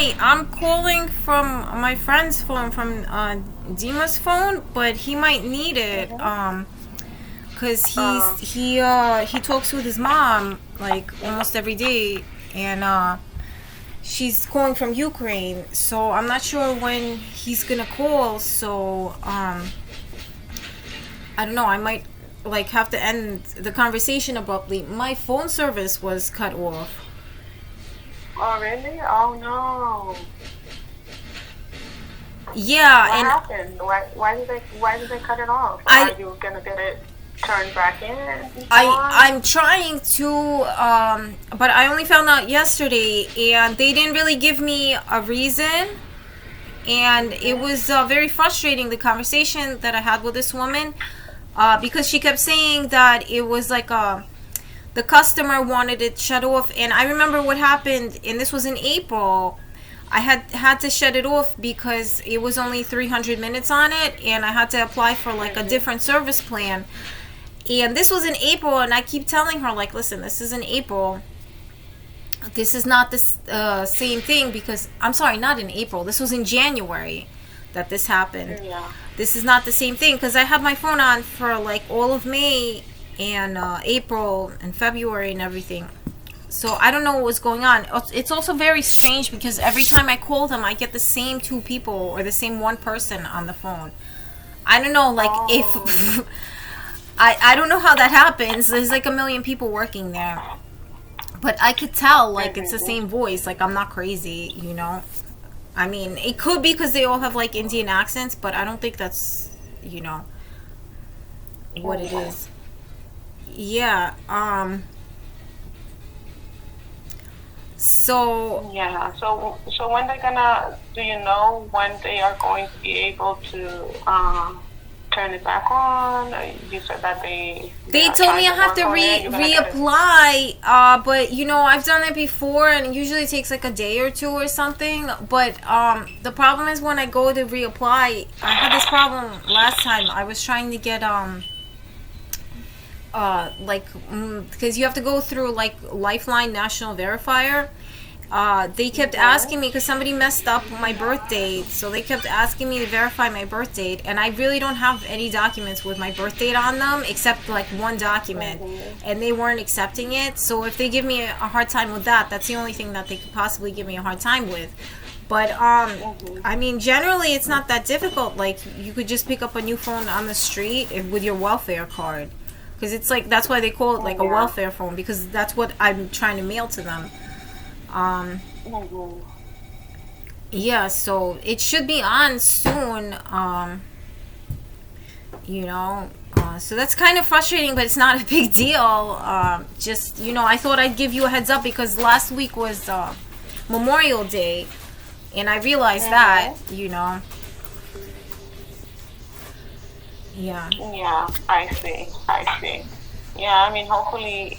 Hi, I'm calling from my friend's phone, from Dima's phone, but he might need it, Mm-hmm. 'cause Uh, he talks with his mom like almost every day, and she's calling from Ukraine, so I'm not sure when he's gonna call. So I don't know. I might like have to end the conversation abruptly. My phone service was cut off. oh, really? Oh, no. Yeah, What and happened? Why did they cut it off? I Are you gonna get it turned back in and so I on? I'm trying to, but I only found out yesterday, and they didn't really give me a reason, and it Mm-hmm. was very frustrating, the conversation that I had with this woman, because she kept saying that it was like the customer wanted it shut off, and I remember what happened, and this was in April. I had to shut it off because it was only 300 minutes on it, and I had to apply for like a Mm-hmm. different service plan. And this was in April, and I keep telling her, like, listen, this is in April. This is not the same thing, because I'm sorry, not in April. This was in January that this happened. Yeah. This is not the same thing, because I had my phone on for like all of May and April and February and everything. So I don't know what was going on. It's also very strange because every time I call them, I get the same two people or the same one person on the phone. I don't know, like Oh. if I don't know how that happens. There's like a million people working there, but I could tell like it's the Mm-hmm. same voice. Like I'm not crazy, you know. I mean, it could be because they all have like Indian accents, but I don't think that's, you know, what it Mm-hmm. is. Yeah. So Yeah. So when they're gonna? Do you know when they are going to be able to turn it back on? You said that they they are told trying me I to have work to on it. You're gonna get it. reapply, but you know I've done it before, and it usually takes like a day or two or something. But the problem is when I go to reapply, I had this problem last time. I was trying to get like because you have to go through like Lifeline National Verifier. They kept Mm-hmm. asking me because somebody messed up my birth date, so they kept asking me to verify my birth date, and I really don't have any documents with my birth date on them except like one document, Mm-hmm. and they weren't accepting it. So if they give me a hard time with that, that's the only thing that they could possibly give me a hard time with. But Mm-hmm. I mean, generally it's not that difficult. Like you could just pick up a new phone on the street with your welfare card, because it's like that's why they call it like a Yeah. welfare phone, because that's what I'm trying to mail to them. Um, Mm-hmm. yeah, so it should be on soon. You know, so that's kind of frustrating, but it's not a big deal. Just, you know, I thought I'd give you a heads up because last week was Memorial Day, and I realized that, Mm-hmm. you know. Yeah. Yeah, I see. I see. Yeah, I mean, hopefully,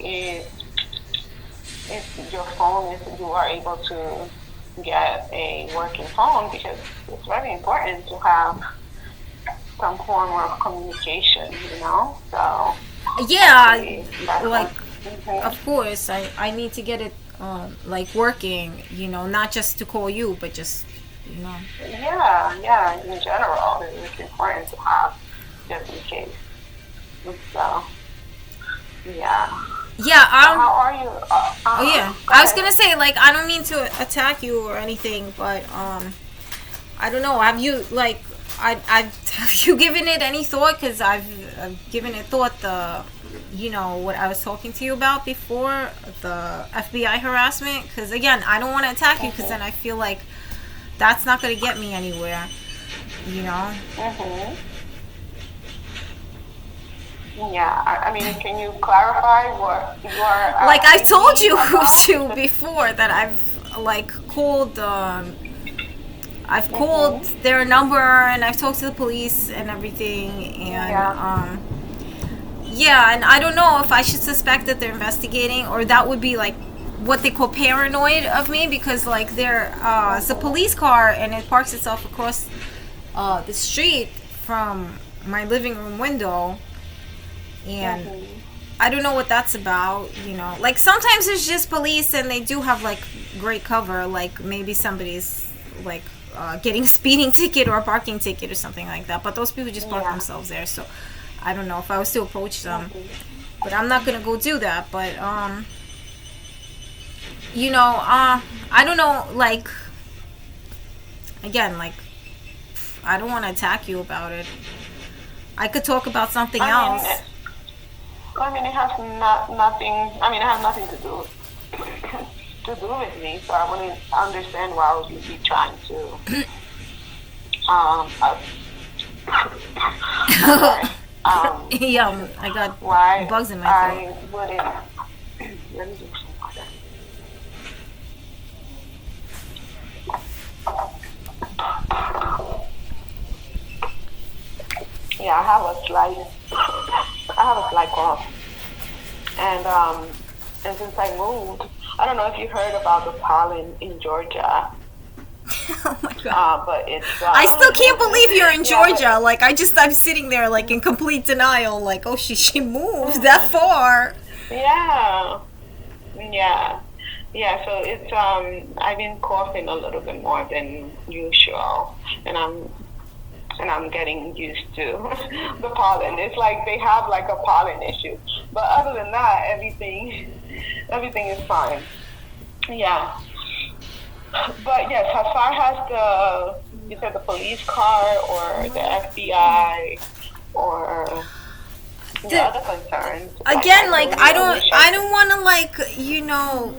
if your phone is, you are able to get a working phone, because it's very important to have some form of communication, you know? So Yeah, hopefully that's like, one. Hmm. of course, I need to get it, like, working, you know, not just to call you, but just, you know. Yeah, yeah, in general, it's important to have just in case. So, yeah. Yeah, So how are you? oh yeah, Go I was ahead. gonna say, like, I don't mean to attack you or anything, but I don't know. Have you like, have you given it any thought? Because I've given it thought. You know what I was talking to you about before, the FBI harassment. Because again, I don't want to attack you, because then I Mm-hmm. feel like that's not gonna get me anywhere. You know. Mm-hmm. Yeah, I mean, can you clarify what you are Like I've asking told me you about to specific? before that I've like called. I've called Mm-hmm. their number, and I've talked to the police and everything, and Yeah. yeah, and I don't know if I should suspect that they're investigating, or that would be like what they call paranoid of me, because like it's a Mm-hmm. police car, and it parks itself across the street from my living room window, and Mm-hmm. I don't know what that's about, you know. Like sometimes it's just police and they do have like great cover, like maybe somebody's like getting a speeding ticket or a parking ticket or something like that. But those people just park themselves there, so I don't know if I was to approach them. But I'm not gonna go do that. But you know, I don't know, like again, like I don't want to attack you about it. I could talk about something else. I mean, it has nothing. I mean, it has nothing to do with me. So I wouldn't understand why would you be trying to. Yeah, I got bugs in my throat. I wouldn't. Let me do something. Yeah, I have a slight cough, and since I moved, I don't know if you heard about the pollen in Georgia. Oh my god! But it's. I still can't believe you're in Georgia. Like I'm sitting there like in complete denial. Like, oh, she moved that far. Yeah. So it's I've been coughing a little bit more than usual, and I'm getting used to the pollen. It's like they have like a pollen issue, but other than that, everything is fine. Yeah. But yes, as far as you said the police car or the FBI or the other concerns. Again, like I don't want to like, you know.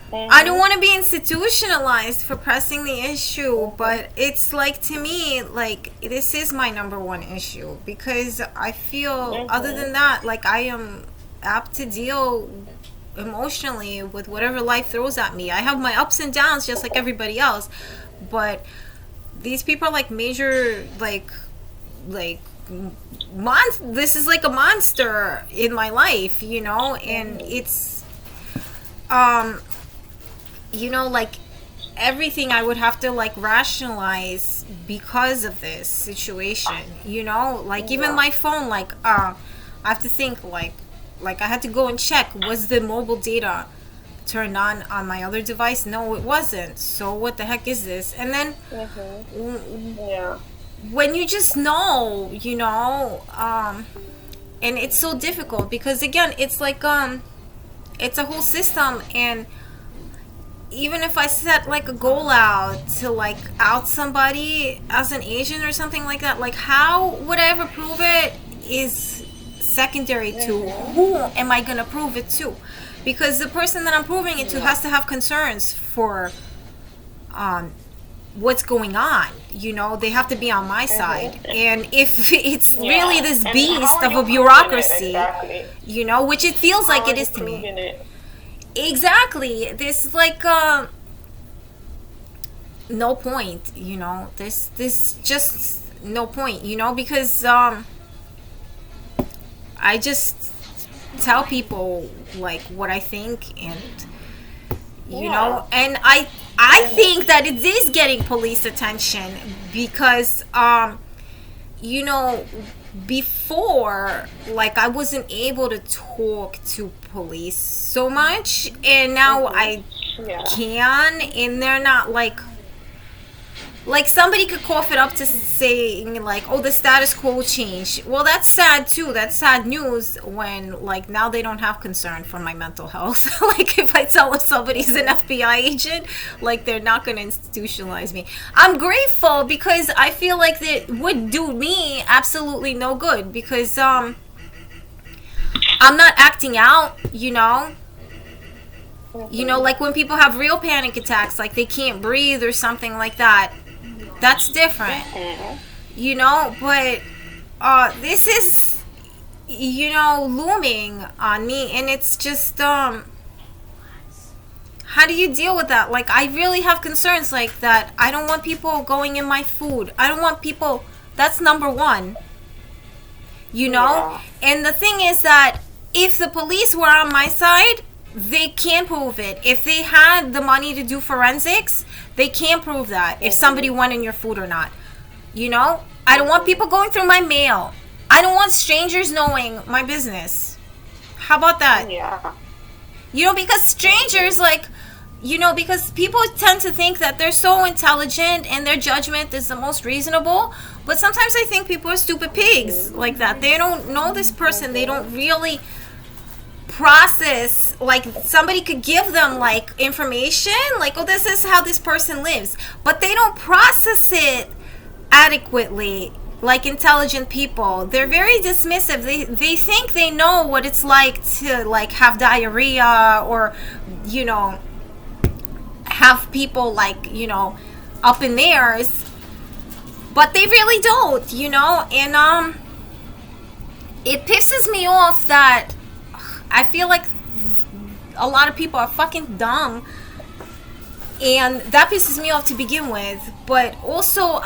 I don't want to be institutionalized for pressing the issue, but it's like, to me, like, this is my number one issue, because I feel, other than that, like, I am apt to deal emotionally with whatever life throws at me. I have my ups and downs just like everybody else, but these people are like major, like this is like a monster in my life, you know, and it's you know, like everything I would have to like rationalize because of this situation, you know, like even my phone, like I have to think like I had to go and check, was the mobile data turned on my other device? No, it wasn't. So what the heck is this? And then when you just know, you know, and it's so difficult because again, it's like it's a whole system, and even if I set like a goal out to like out somebody as an agent or something like that, like how would I ever prove it is secondary to who am I gonna prove it to, because the person that I'm proving it to has to have concerns for what's going on, you know. They have to be on my side, and if it's really this beast of a bureaucracy, you know, which it feels like it is to me. Exactly. This like no point, you know. This just no point, you know, because I just tell people like what I think, and you know, and I think that it is getting police attention because you know, before, like, I wasn't able to talk to police so much, and now I can, and they're not like somebody could cough it up to saying like, oh, the status quo changed. Well, that's sad too. That's sad news when like now they don't have concern for my mental health. Like if I tell them somebody's an FBI agent, like they're not going to institutionalize me. I'm grateful because I feel like that would do me absolutely no good, because I'm not acting out, you know. You know, like when people have real panic attacks, like they can't breathe or something like that. That's different, you know, but this is, you know, looming on me, and it's just, how do you deal with that? Like, I really have concerns like that. I don't want people going in my food. I don't want people, that's number one, you know? And the thing is that if the police were on my side, they can't prove it. If they had the money to do forensics, they can't prove that if somebody went in your food or not. You know? I don't want people going through my mail. I don't want strangers knowing my business. How about that? Yeah. Because strangers, like, because people tend to think that they're so intelligent and their judgment is the most reasonable. But sometimes I think people are stupid pigs like that. They don't know this person. They don't really process, like, somebody could give them, like, information, like, oh, this is how this person lives. But they don't process it adequately like intelligent people. They're very dismissive. They think they know what it's like to, like, have diarrhea, or have people, like, up in theirs, but they really don't, and it pisses me off that I feel like a lot of people are fucking dumb, and that pisses me off to begin with. But also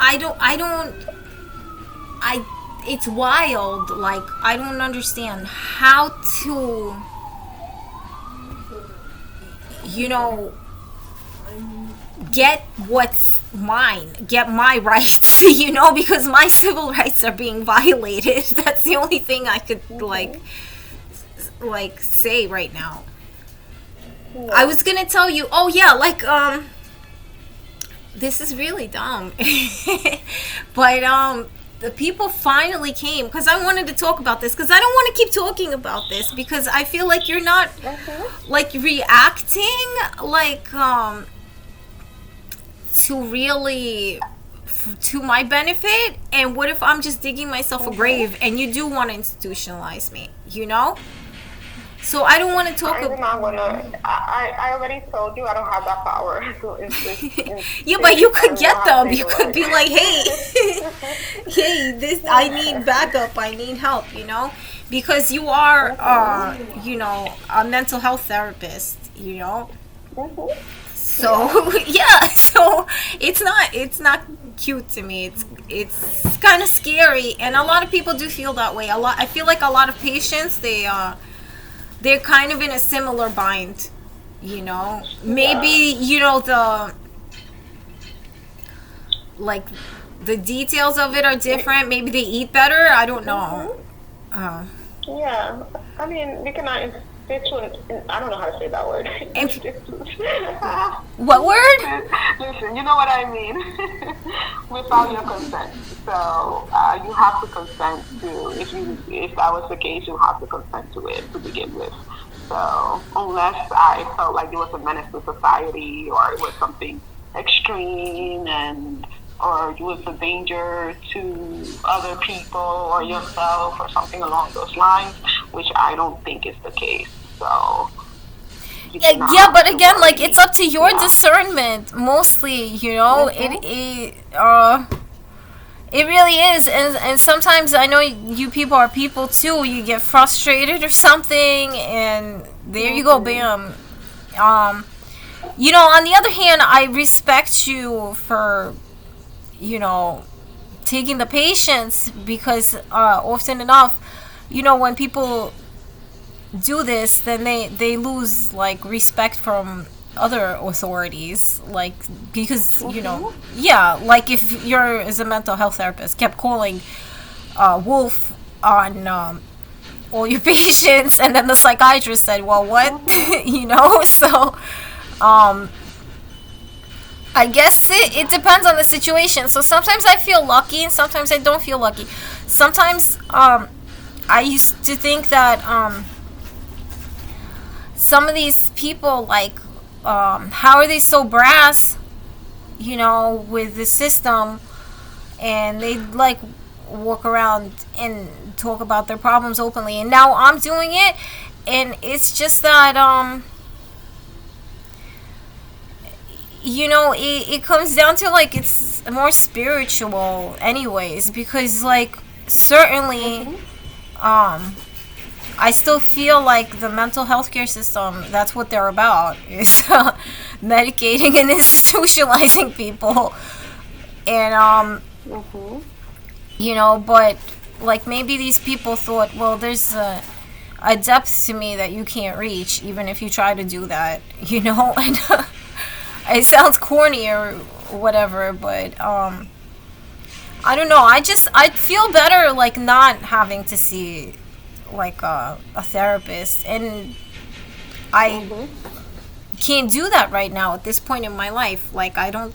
it's wild. Like, I don't understand how to, get what's mine, get my rights, because my civil rights are being violated. That's the only thing I could, like say right now. I was gonna tell you, oh yeah, like, this is really dumb. But the people finally came, because I wanted to talk about this, because I don't want to keep talking about this, because I feel like you're not like reacting, like, to really to my benefit. And what if I'm just digging myself a grave and you do want to institutionalize me, So I don't want to talk about. I'm not gonna. I already told you I don't have that power. Yeah, but you could get them. You could be like, hey, hey, this, I need backup. I need help. Because you are, a mental health therapist. So yeah, so it's not cute to me. It's kind of scary, and a lot of people do feel that way. I feel like a lot of patients, they're kind of in a similar bind, maybe, the details of it are different. Maybe they eat better. I don't know. Yeah, I mean, we cannot institute. I don't know how to say that word. What word? Listen, you know what I mean. Without your consent. So you have to consent to. If that was the case, you have to consent to it to begin with. So unless I felt like it was a menace to society, or it was something extreme, or it was a danger to other people or yourself, or something along those lines, which I don't think is the case. So yeah, but again, like, it's up to your discernment mostly, it really is. And sometimes, I know you people are people too, you get frustrated or something, and there you go, bam. On the other hand, I respect you for taking the patience, because often enough, when people do this, then they lose, like, respect from other authorities, like, because yeah, like, if you're, as a mental health therapist, kept calling wolf on all your patients, and then the psychiatrist said, well, what? So I guess it depends on the situation. So sometimes I feel lucky, and sometimes I don't feel lucky. Sometimes I used to think that some of these people, like, how are they so brass, with the system, and they, like, walk around and talk about their problems openly. And now I'm doing it, and it's just that it comes down to, like, it's more spiritual anyways, because, like, certainly I still feel like the mental health care system, that's what they're about, is medicating and institutionalizing people. And but, like, maybe these people thought, well, there's a depth to me that you can't reach, even if you try to do that, and it sounds corny or whatever, but I don't know. I feel better like not having to see like a therapist, and I can't do that right now at this point in my life. Like I don't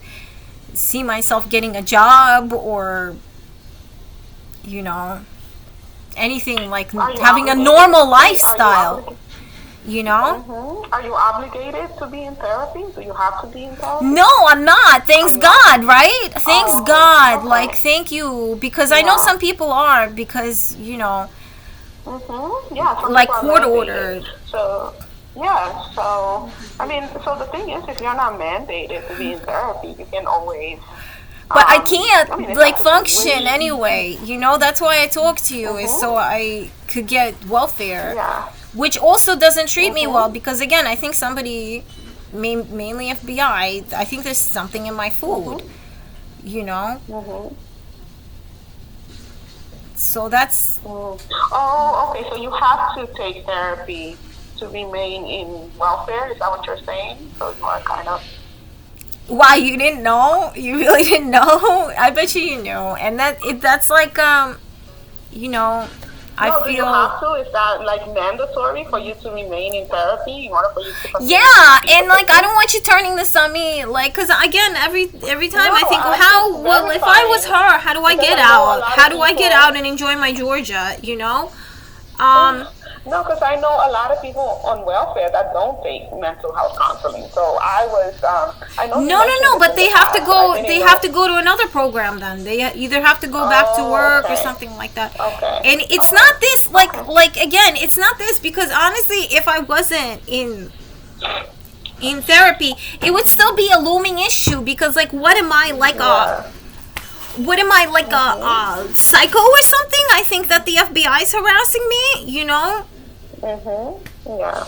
see myself getting a job or you know anything like having a normal lifestyle. You know? Are you obligated to be in therapy? Do you have to be in therapy? No, I'm not. Thanks God, right? Thanks God. Okay. Like, thank you. Because I know some people are, because, you know, yeah, like court ordered. So, yeah, so, I mean, so the thing is, if you're not mandated to be in therapy, you can always... But I can't, like, function anyway. You know, that's why I talk to you, is so I could get welfare. Yeah. Which also doesn't treat me well, because again, I think somebody, mainly FBI, I think there's something in my food, you know? So that's... Oh, okay, so you have to take therapy to remain in welfare, is that what you're saying? So you are kind of... Why, you didn't know? You really didn't know? I bet you knew. And that's like, you know... I feel. Do you have to? Is that like mandatory for you to remain in therapy in order for you to? Yeah, and like I don't want you turning this on me, like, because again, every time I think, well, if I was her, how do I get out? How do I get out and enjoy my Georgia? You know. No, because I know a lot of people on welfare that don't take mental health counseling. So I was, I know. No, but they have to go. They have to go to another program. Then they either have to go back to work or something like that. Okay. And it's not this, like again, it's not this, because honestly, if I wasn't in therapy, it would still be a looming issue, because like, what am I like a psycho or something? I think that the FBI is harassing me, you know? Yeah.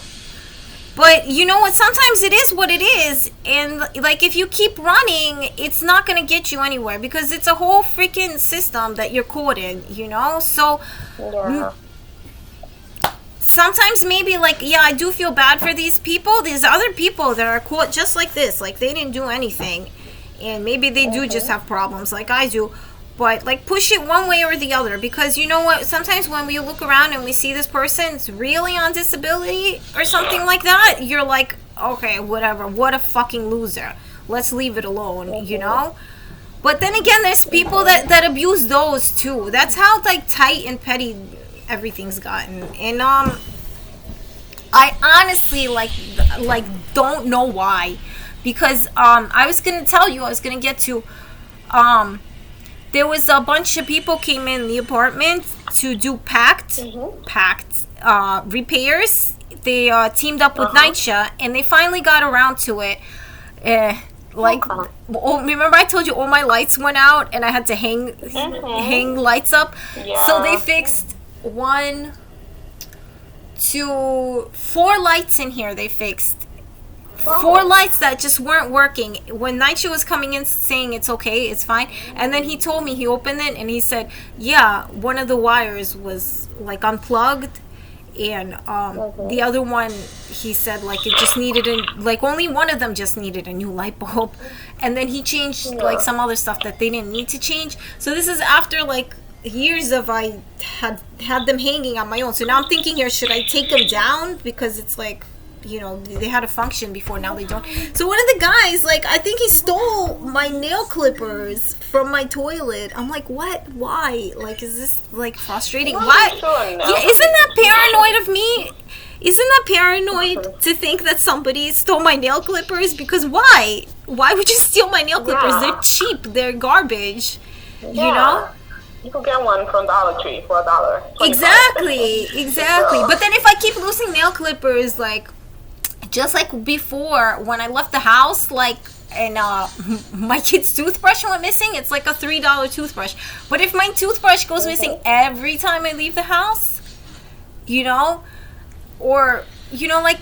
But you know what? Sometimes it is what it is. And like, if you keep running, it's not going to get you anywhere, because it's a whole freaking system that you're caught in, you know? So sometimes maybe like, yeah, I do feel bad for these people. There's other people that are caught just like this. Like, they didn't do anything. And maybe they do just have problems like I do. But like, push it one way or the other, because you know what, sometimes when we look around and we see this person's really on disability or something like that, you're like, okay, whatever, what a fucking loser, let's leave it alone, you know? But then again, there's people that abuse those too. That's how like tight and petty everything's gotten. And I honestly like don't know why, because I was gonna get to there was a bunch of people came in the apartment to do packed repairs. They teamed up with NYCHA, and they finally got around to it. Remember I told you all my lights went out and I had to hang lights up? Yeah. So they fixed 1, 2, 4 lights in here. They fixed 4 lights that just weren't working. When NYCHA was coming in saying it's okay, it's fine, and then he told me, he opened it and he said, yeah, one of the wires was like unplugged, and the other one, he said, like, it just needed only one of them just needed a new light bulb, and then he changed like some other stuff that they didn't need to change. So this is after like years of I had them hanging on my own. So now I'm thinking here, should I take them down, because it's like, you know, they had a function before, now they don't. So one of the guys, like, I think he stole my nail clippers from my toilet. I'm like, what? Why? Like, is this like frustrating? Why? Yeah, isn't that paranoid of me? Isn't that paranoid to think that somebody stole my nail clippers? Because why? Why would you steal my nail clippers? Yeah. They're cheap. They're garbage. Yeah. You know? You could get one from Dollar Tree for $1. Exactly. But then if I keep losing nail clippers, like, just like before, when I left the house, like, and my kid's toothbrush went missing, it's like a $3 toothbrush. But if my toothbrush goes missing every time I leave the house, you know, or, you know, like,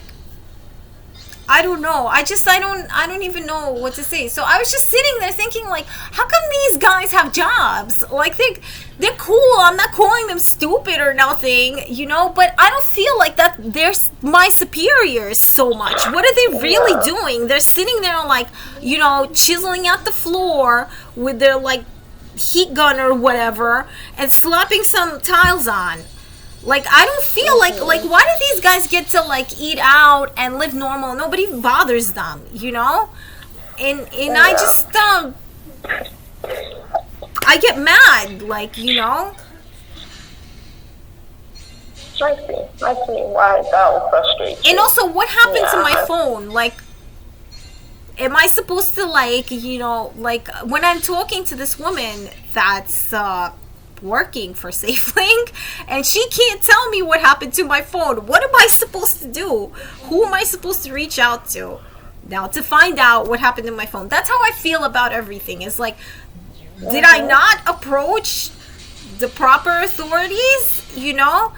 I don't know. I don't even know what to say. So I was just sitting there thinking, like, how come these guys have jobs? Like, they're cool. I'm not calling them stupid or nothing, you know, but I don't feel like that they're my superiors so much. What are they really doing? They're sitting there, like, you know, chiseling out the floor with their, like, heat gun or whatever and slapping some tiles on. Like, I don't feel like why do these guys get to like eat out and live normal? Nobody bothers them, you know? And I just I get mad, like, you know. I see why that would frustrate you. And also, what happened to my phone? Like, am I supposed to, like, you know, like, when I'm talking to this woman that's working for SafeLink, and she can't tell me what happened to my phone, what am I supposed to do? Who am I supposed to reach out to now to find out what happened to my phone? That's how I feel about everything. It's like, did I not approach the proper authorities, you know?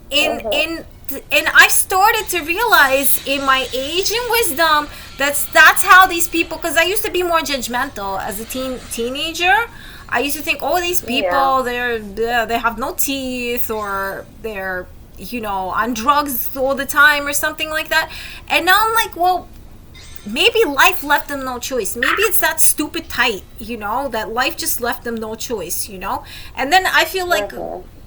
And I started to realize in my age and wisdom that's how these people, because I used to be more judgmental as a teenager. I used to think, oh, these people, they have no teeth, or they're, you know, on drugs all the time or something like that. And now I'm like, well, maybe life left them no choice. Maybe it's that stupid tight, you know, that life just left them no choice, you know. And then I feel like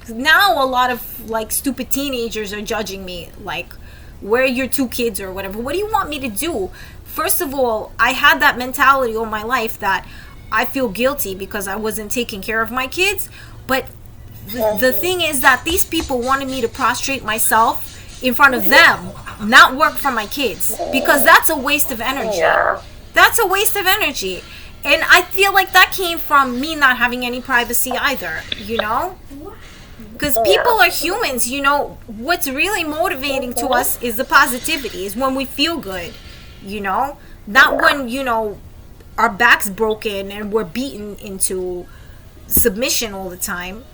now a lot of like stupid teenagers are judging me, like, where are your two kids or whatever? What do you want me to do? First of all, I had that mentality all my life that I feel guilty because I wasn't taking care of my kids. But the thing is that these people wanted me to prostrate myself in front of them, not work for my kids, because that's a waste of energy. That's a waste of energy. And I feel like that came from me not having any privacy either, you know? Because people are humans, you know. What's really motivating to us is the positivity, is when we feel good, you know, not when, you know, our back's broken and we're beaten into submission all the time.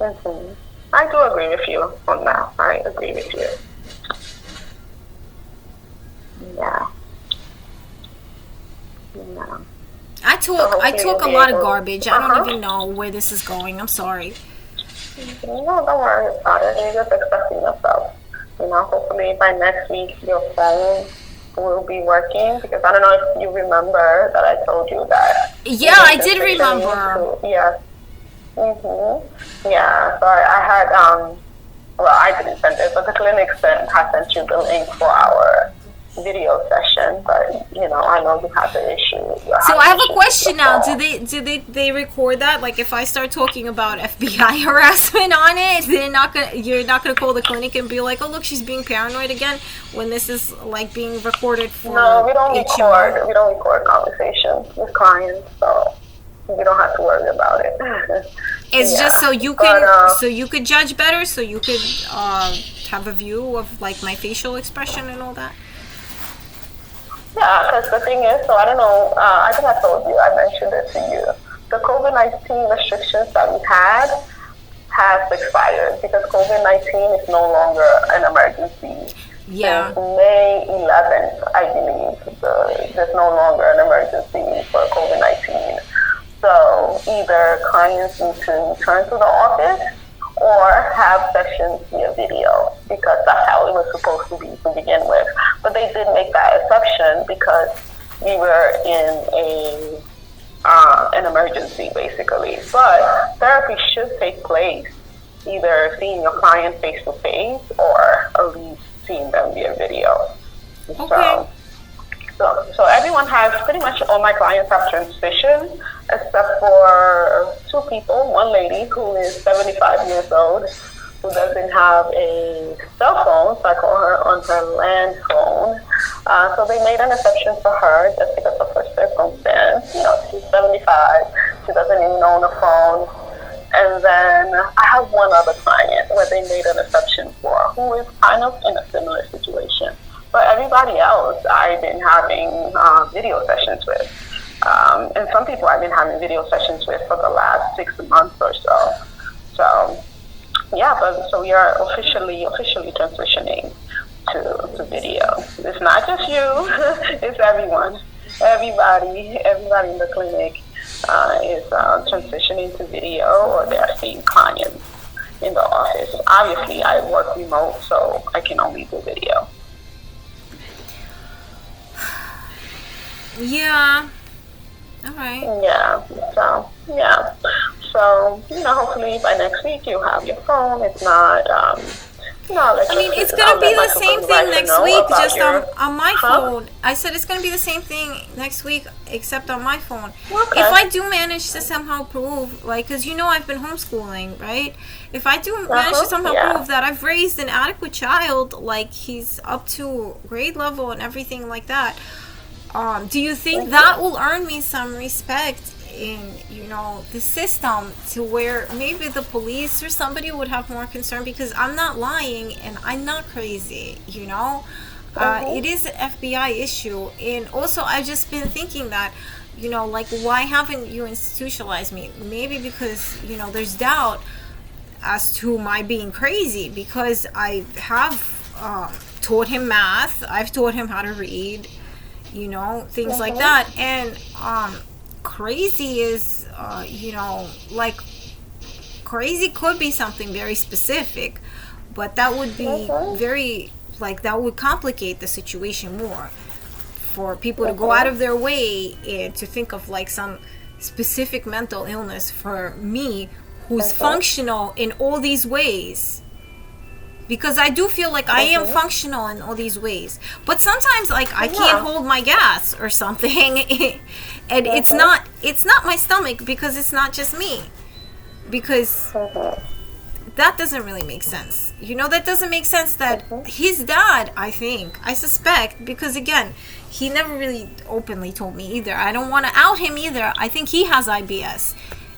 I do agree with you on that. I agree with you. Yeah. I talk a lot of garbage. I don't even know where this is going. I'm sorry. No, don't worry about it. You're just expressing yourself. You know, hopefully by next week your phone will be working, because I don't know if you remember that I told you that. Yeah, I did remember. Yeah. Yeah. So I had well, I didn't send it, but the clinic has sent you the link for our video session, but you know, I know you have the issue. So I have a question now. Do they record that? Like, if I start talking about FBI harassment on it, you're not gonna call the clinic and be like, oh look, she's being paranoid again, when this is like being recorded for? No, we don't record. We don't record conversations with clients, so you don't have to worry about it. It's just so you can so you could judge better, so you could have a view of like my facial expression and all that. Yeah, because the thing is, so I don't know, I think I told you, I mentioned it to you. The COVID-19 restrictions that we had has expired because COVID-19 is no longer an emergency. Yeah. Since May 11th, I believe, there's no longer an emergency for COVID-19. So either clients need to return to the office or have sessions via video, because that's how it was supposed to be to begin with. But they did make that exception because we were in an emergency, basically. But therapy should take place, either seeing your client face to face or at least seeing them via video. Okay. So everyone has, pretty much all my clients have transitioned, except for two people. One lady who is 75 years old, who doesn't have a cell phone, so I call her on her land phone. So they made an exception for her just because of her circumstance. You know, she's 75, she doesn't even own a phone. And then I have one other client where they made an exception for, who is kind of in a similar situation. But everybody else I've been having video sessions with. And some people I've been having video sessions with for the last 6 months or so. So, yeah, so we are officially transitioning to video. It's not just you, it's everyone. Everybody in the clinic is transitioning to video, or they are seeing clients in the office. Obviously, I work remote, so I can only do video. Yeah, All right. Yeah. So yeah. So hopefully by next week you have your phone. If not, I mean, it's gonna I'll be let my the same thing supervisor next know week, about just your. on my Huh? phone. I said it's gonna be the same thing next week, except on my phone. If Okay. I do manage to somehow prove, like, because I've been homeschooling, right? If I do manage to somehow Yeah. prove that I've raised an adequate child, like he's up to grade level and everything like that, do you think that will earn me some respect in the system, to where maybe the police or somebody would have more concern, because I'm not lying and I'm not crazy, it is an FBI issue. And also I've just been thinking that, like, why haven't you institutionalized me? Maybe because there's doubt as to my being crazy, because I have taught him math, I've taught him how to read, things like that. And crazy is, like, crazy could be something very specific, but that would be very, like, that would complicate the situation more for people to go out of their way and to think of like some specific mental illness for me, who's functional in all these ways, because I do feel like I am functional in all these ways. But sometimes, like, I can't hold my gas or something, and it's not my stomach, because it's not just me. Because that doesn't really make sense. That doesn't make sense that his dad, I suspect, because again, he never really openly told me either. I don't want to out him either. I think he has IBS.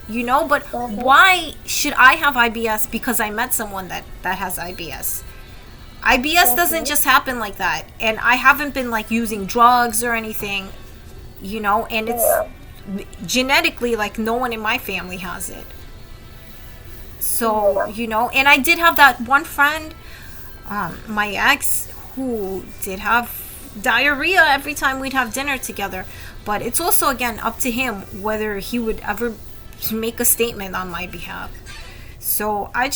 But why should I have IBS because I met someone that has IBS? IBS doesn't just happen like that. And I haven't been like using drugs or anything, and it's genetically, like, no one in my family has it. So, and I did have that one friend, my ex, who did have diarrhea every time we'd have dinner together. But it's also, again, up to him whether he would ever make a statement on my behalf. So I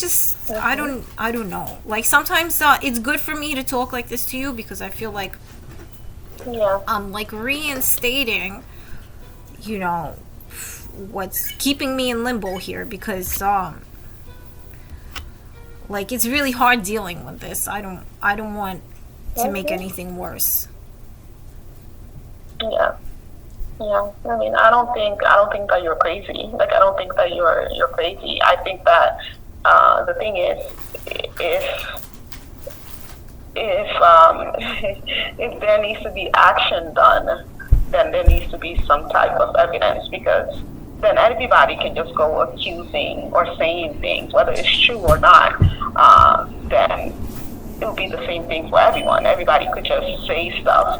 don't know. Like, sometimes it's good for me to talk like this to you, because I feel like I'm like reinstating, what's keeping me in limbo here, because like, it's really hard dealing with this. I don't want to make anything worse. Yeah. Yeah, I mean, I don't think that you're crazy. Like, I don't think that you're crazy. I think that the thing is, if if there needs to be action done, then there needs to be some type of evidence, because then everybody can just go accusing or saying things, whether it's true or not. Then it will be the same thing for everyone. Everybody could just say stuff.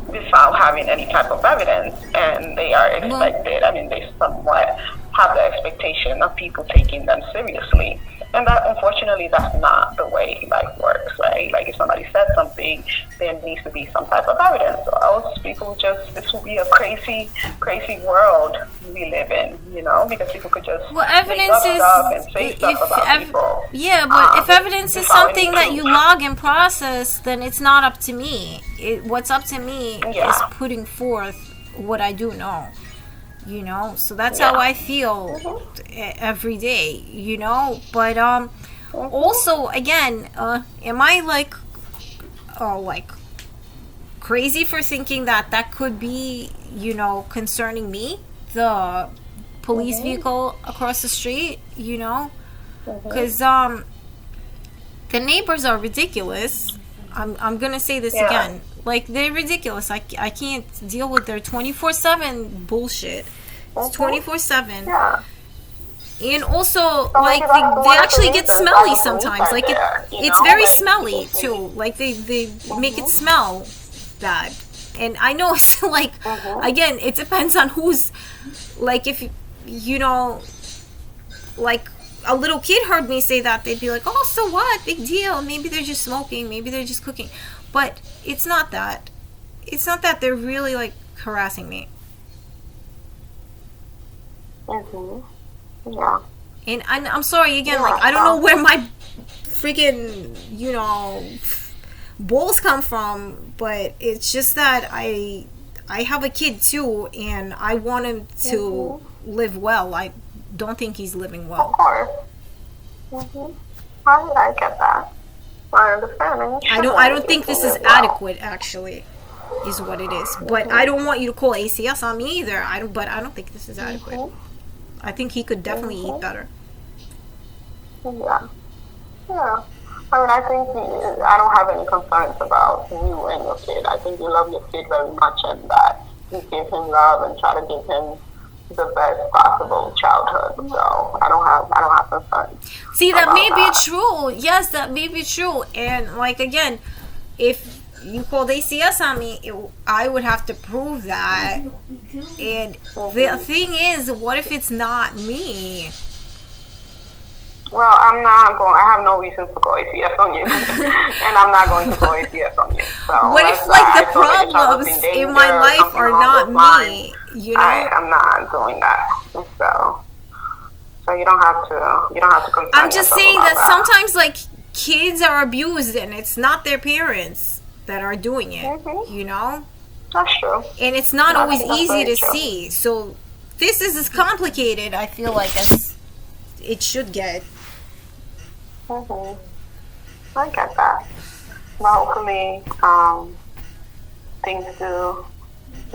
Without having any type of evidence, and they are expected, they somewhat have the expectation of people taking them seriously. And that, unfortunately, that's not the way life works, right? Like, if somebody said something, there needs to be some type of evidence, or else this will be a crazy, crazy world we live in, because people could just Evidence make up is, stuff and say stuff about people. yeah, but if evidence is something that you log and process, then it's not up to me. What's up to me is putting forth what I do know. So that's how I feel every day, but also, again, am I like crazy for thinking that could be, concerning me, the police vehicle across the street, because the neighbors are ridiculous. I'm gonna say this again. Like, they're ridiculous. I can't deal with their 24/7 bullshit. It's 24/7. Yeah. And also, like, they actually get smelly sometimes. Like, it's very smelly too. Like, they make it smell bad. And I know it's like, again, it depends on who's, like, if like, a little kid heard me say that, they'd be like, oh, so what? Big deal. Maybe they're just smoking. Maybe they're just cooking. But it's not that. It's not that. They're really, like, harassing me. Yeah. And I'm sorry, again, like, I don't know where my freaking, balls come from, but it's just that I I have a kid too, and I want him to live well. I don't think he's living Of well. course. Mm-hmm. I get that. I understand. And you I should don't. want I your don't think kid this to is live well. adequate. Actually, is what it is. But I don't want you to call ACS on me either. I don't. But I don't think this is adequate. Mhm. I think he could definitely eat Mhm. better. Yeah. Yeah. I mean, I think I don't have any concerns about you and your kid. I think you love your kid very much, and that you give him love and try to give him the best possible childhood. So I don't have concerns. See, that about may be that. true. Yes, that may be true. And like again, if you called ACS on me, I would have to prove that. And the thing is, what if it's not me? Well, I'm not going. I have no reason to go ACS on you, and I'm not going to go ACS on you. So What if like the problems in my life are not me? You know? I'm not doing that. So you don't have to. You don't have to concern I'm just yourself saying about that sometimes like kids are abused and it's not their parents that are doing it. Mhm. You know? That's true. And it's not always That's easy very to true. see. So this is as complicated, I feel like, as it should get. Mhm. I get that. But hopefully, things do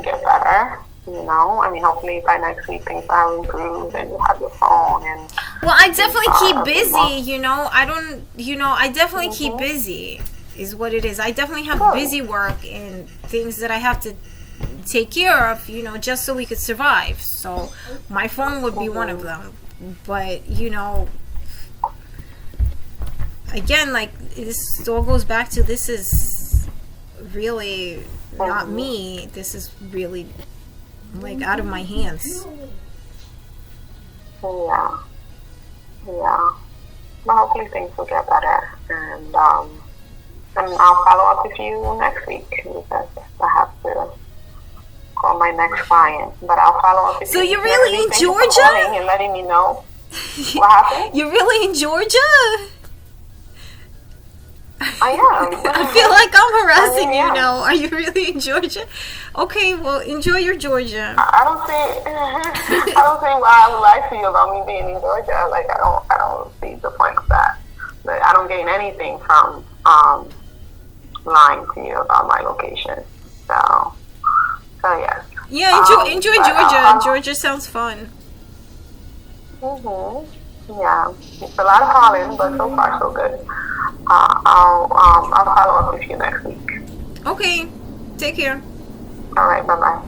get better. You know, I mean, hopefully by next week things will improve and you have your phone and. Well, I definitely keep Okay, busy, well. you know. I definitely keep Mhm. busy, is what it is. I definitely have Good. busy work and things that I have to take care of, you know, just so we could survive. So my phone would be one of them. But, you know, again, like, this all goes back to this is really not me. This is really, like, out of my hands. Yeah. Yeah. But hopefully things will get better. And I'll follow up with you next week because I have to call my next client. But I'll follow up with So you. you're next really week. in Thank you for Georgia? calling and letting me know what happened. You're really in Georgia? I am. I feel like I'm harassing Yeah. you now. Are you really in Georgia? Okay, well, enjoy your Georgia. I don't see why I would lie to you about me being in Georgia. Like I don't see the point of that. But I don't gain anything from lying to you about my location. So yes. Yeah, enjoy but, Georgia. Georgia sounds fun. Mhm. Yeah, it's a lot of pollen, but so far so good. I'll follow up with you next week. Okay, take care. All right, bye bye.